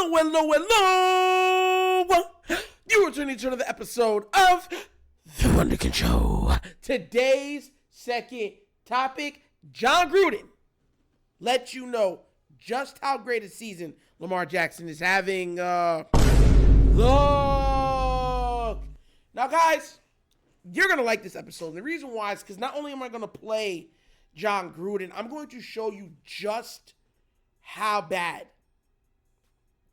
Hello. You are tuning to another episode of TheWunderkindShow. Today's second topic, Jon Gruden lets you know just how great a season Lamar Jackson is having. Look. Now, guys, you're going to like this episode. And the reason why is because not only am I going to play Jon Gruden, I'm going to show you just how bad,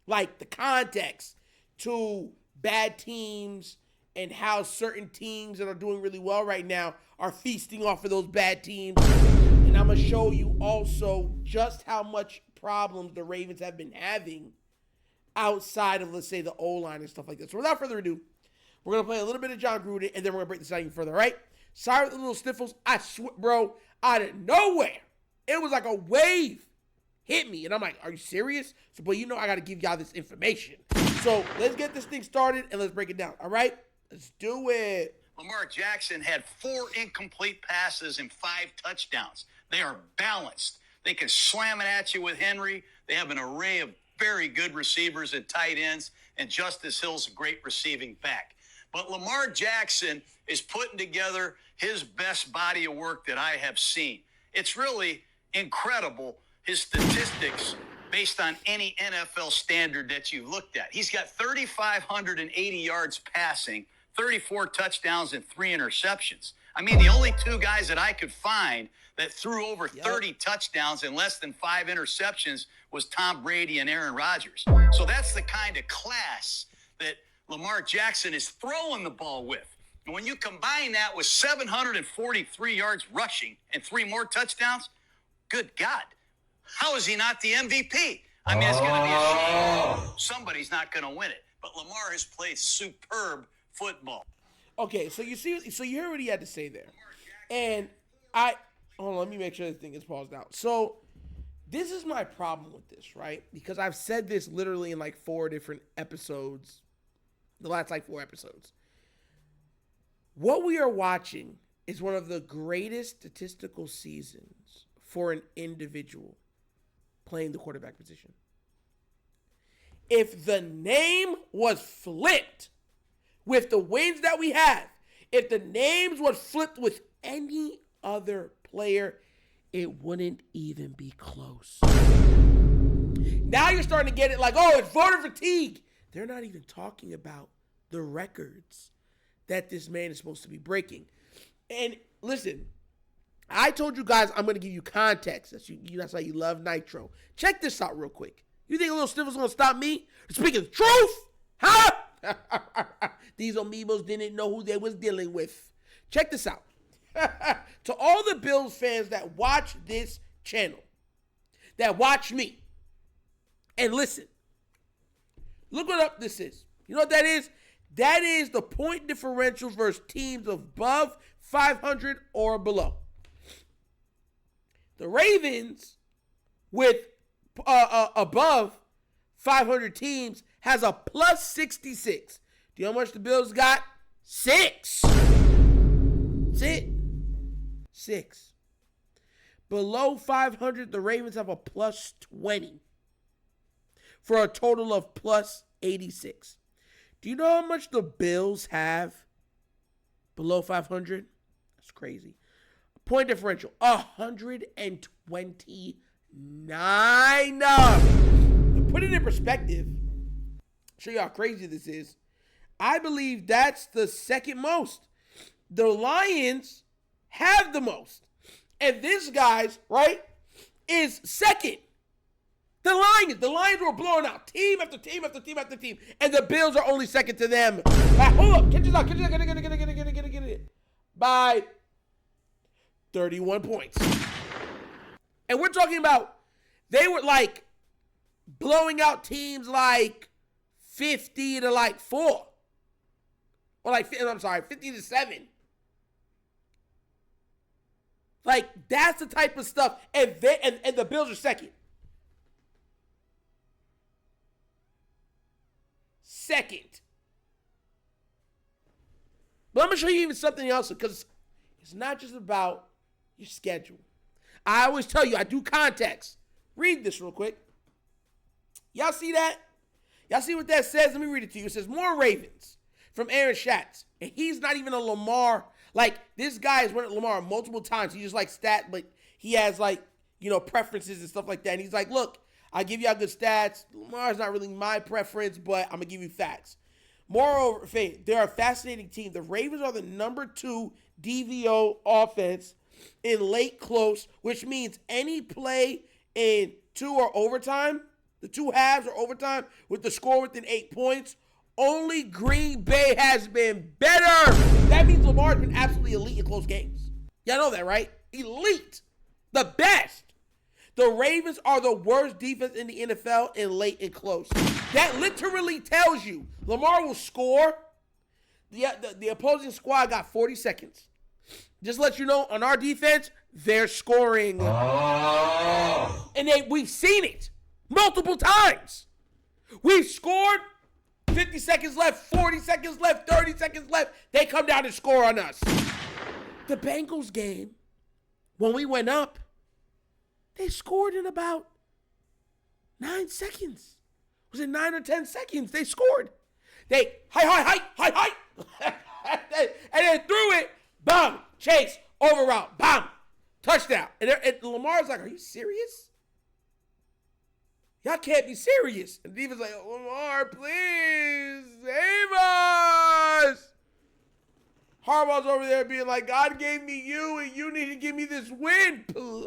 like the context to bad teams and how certain teams that are doing really well right now are feasting off of those bad teams. And I'm going to show you also just how much problems the Ravens have been having outside of, let's say, the O-line and stuff like that. So without further ado, we're going to play a little bit of Jon Gruden, and then we're going to break this out even further, all right? Sorry with the little sniffles. I swear, bro, out of nowhere, it was like a wave hit me. And I'm like, are you serious? So, but you know I got to give y'all this information. So let's get this thing started, and let's break it down, all right? Let's do it. Lamar Jackson had 4 incomplete passes and 5 touchdowns. They are balanced. They can slam it at you with Henry. They have an array of very good receivers and tight ends, and Justice Hill's a great receiving back. But Lamar Jackson is putting together his best body of work that I have seen. It's really incredible, his statistics based on any NFL standard that you've looked at. He's got 3,580 yards passing, 34 touchdowns, and 3 interceptions. I mean, the only 2 guys that I could find that threw over 30 touchdowns and less than 5 interceptions was Tom Brady and Aaron Rodgers. So that's the kind of class that Lamar Jackson is throwing the ball with. And when you combine that with 743 yards rushing and 3 more touchdowns, good God, how is he not the MVP? I mean, it's going to be a shame. Somebody's not going to win it. But Lamar has played superb football. Okay, so you hear what he had to say there. And hold on, let me make sure this thing is paused out. So this is my problem with this, right? Because I've said this literally in like 4 different episodes, the last like 4 episodes. What we are watching is one of the greatest statistical seasons for an individual playing the quarterback position. If the name was flipped with the wins that we have, if the names was flipped with any other player, it wouldn't even be close. Now you're starting to get it like, oh, it's voter fatigue. They're not even talking about the records that this man is supposed to be breaking. And listen, I told you guys I'm going to give you context. That's how you love Nitro. Check this out real quick. You think a little sniffle's going to stop me speaking the truth? Huh? These amoebas didn't know who they was dealing with. Check this out. To all the Bills fans that watch this channel, that watch me, and listen, look what up this is. You know what that is? That is the point differentials versus teams above 500 or below. The Ravens with above 500 teams has a plus 66. Do you know how much the Bills got? 6. That's it. 6. Below 500, the Ravens have a plus 20 for a total of plus 86. Do you know how much the Bills have below 500? That's crazy. Point differential, 129. To put it in perspective, show you how crazy this is, I believe that's the second most. The Lions have the most. And this guy's, right, is second. The Lions were blowing out team after team after team after team. And the Bills are only second to them. Hold up. Get it. By 31 points. And we're talking about they were like blowing out teams like 50 to like 4. Or like, 50 to 7. Like, that's the type of stuff. And the Bills are second. But I'm going to show you even something else, because it's not just about your schedule. I always tell you, I do context. Read this real quick. Y'all see that? Y'all see what that says? Let me read it to you. It says, more Ravens from Aaron Schatz. And he's not even a Lamar. Like, this guy has went at Lamar multiple times. He just like stat, but he has like, preferences and stuff like that. And he's like, look, I give y'all good stats. Lamar's not really my preference, but I'm going to give you facts. Moreover, they're a fascinating team. The Ravens are the number 2 DVO offense in late close, which means any play in 2 or overtime, the 2 halves or overtime with the score within 8 points, only Green Bay has been better. That means Lamar's been absolutely elite in close games. Y'all know that, right? Elite. The best. The Ravens are the worst defense in the NFL in late and close. That literally tells you Lamar will score. The opposing squad got 40 seconds. Just let you know, on our defense, they're scoring. Oh. And we've seen it multiple times. We've scored, 50 seconds left, 40 seconds left, 30 seconds left. They come down and score on us. The Bengals game, when we went up, they scored in about 9 seconds. Was it 9 or 10 seconds? They scored. They, high. And then threw it, bam, chase, over route, bam, touchdown. And Lamar's like, are you serious? Y'all can't be serious. And the defense like, Lamar, please, save us. Harbaugh's over there being like, God gave me you, and you need to give me this win, please.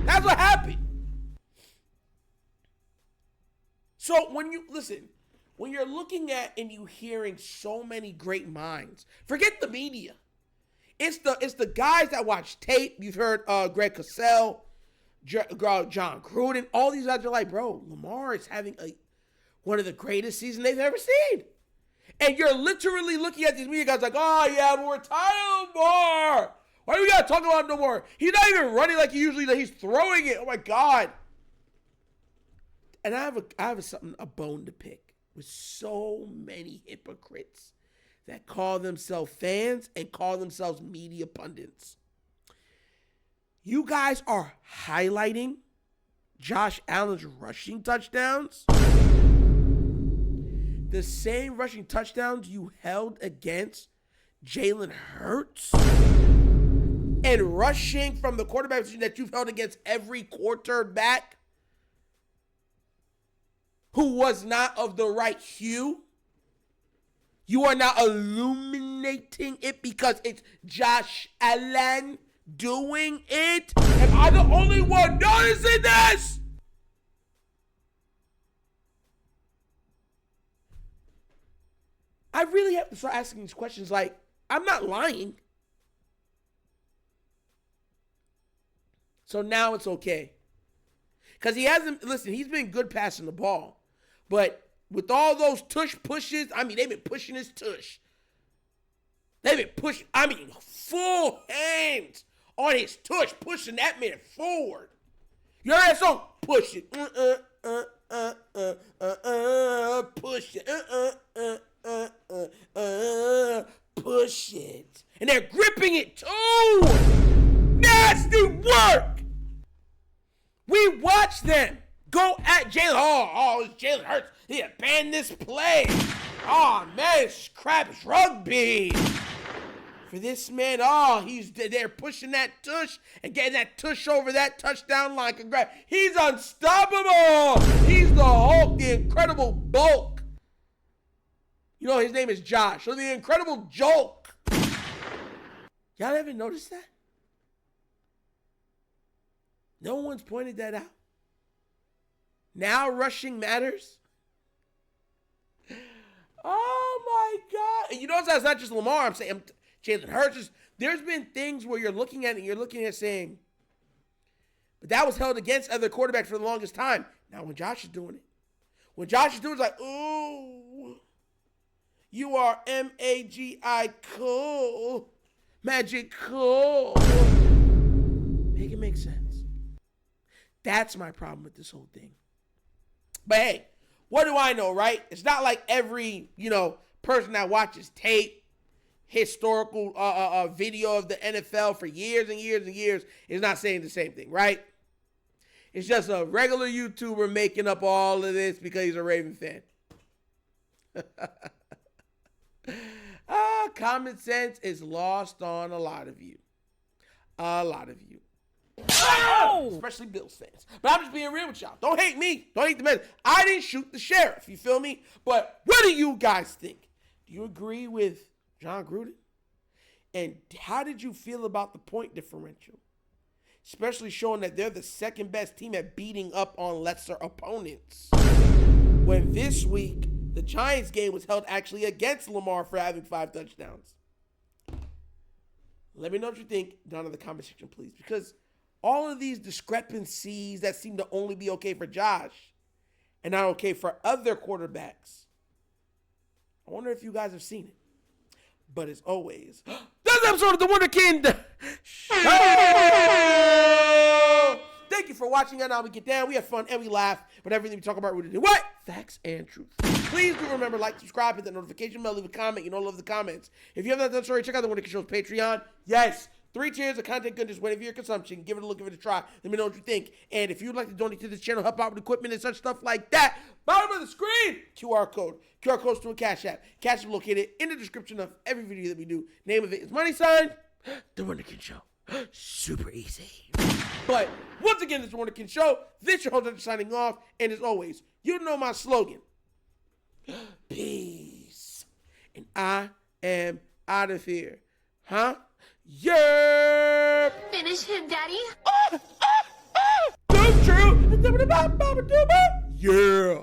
That's what happened. So when you're looking at and you hearing so many great minds, forget the media. It's the guys that watch tape. You've heard Greg Cosell, Jon Gruden. All these guys are like, bro, Lamar is having one of the greatest seasons they've ever seen. And you're literally looking at these media guys like, oh yeah, but we're tired of Lamar. Why do we gotta talk about him no more? He's not even running like he usually does. He's throwing it. Oh my God. And I have a bone to pick with so many hypocrites that call themselves fans and call themselves media pundits. You guys are highlighting Josh Allen's rushing touchdowns. The same rushing touchdowns you held against Jalen Hurts. And rushing from the quarterback position that you've held against every quarterback who was not of the right hue. You are now illuminating it because it's Josh Allen doing it. Am I the only one noticing this? I really have to start asking these questions. Like, I'm not lying. So now it's okay. Because he's been good passing the ball. But with all those tush pushes, they've been pushing his tush. They've been pushing, full hands on his tush, pushing that man forward. You know that song? Push it. Push it. Push it. And they're gripping it too. Nasty work. We watch them go at Jalen. Oh, it's Jalen Hurts. He abandoned this play. Oh, man, it's crap. It's rugby. For this man, they're pushing that tush and getting that tush over that touchdown line. Congrats. He's unstoppable. He's the Hulk, the incredible bulk. You know, his name is Josh. So the incredible joke. Y'all ever noticed that? No one's pointed that out. Now rushing matters. Oh my God. And you notice that's not just Lamar. I'm saying Jalen Hurts. There's been things where you're looking at it and you're looking at saying, but that was held against other quarterbacks for the longest time. Now when Josh is doing it, it's like, ooh, you are M-A-G-I cool. Magical. Make it make sense. That's my problem with this whole thing. But hey, what do I know, right? It's not like every, person that watches tape, historical video of the NFL for years and years and years is not saying the same thing, right? It's just a regular YouTuber making up all of this because he's a Raven fan. Common sense is lost on a lot of you. A lot of you. Oh! Especially Bills fans. But I'm just being real with y'all. Don't hate me. Don't hate the man. I didn't shoot the sheriff. You feel me? But what do you guys think? Do you agree with Jon Gruden? And how did you feel about the point differential? Especially showing that they're the second best team at beating up on lesser opponents. When this week, the Giants game was held actually against Lamar for having 5 touchdowns. Let me know what you think down in the comment section, please. Because all of these discrepancies that seem to only be okay for Josh and not okay for other quarterbacks, I wonder if you guys have seen it. But as always, this episode of The Wunderkind Show! Thank you for watching. And now we get down. We have fun and we laugh. But everything we talk about, rooted in what? Facts and truth. Please do remember, like, subscribe, hit that notification bell, leave a comment. You know, love the comments. If you have not done so, check out The Wunderkind Show's Patreon. Yes, 3 tiers of content goodness waiting for your consumption. Give it a look, give it a try. Let me know what you think. And if you'd like to donate to this channel, help out with equipment and such stuff like that, bottom of the screen, QR code. QR code's to a Cash App. Cash App located in the description of every video that we do. Name of it is money sign, The Wunderkind Show. Super easy. But once again, it's The Wunderkind Show. This your host signing off. And as always, you know my slogan. Peace. And I am out of here. Huh? Yeah. Finish him, Daddy. True. Yeah.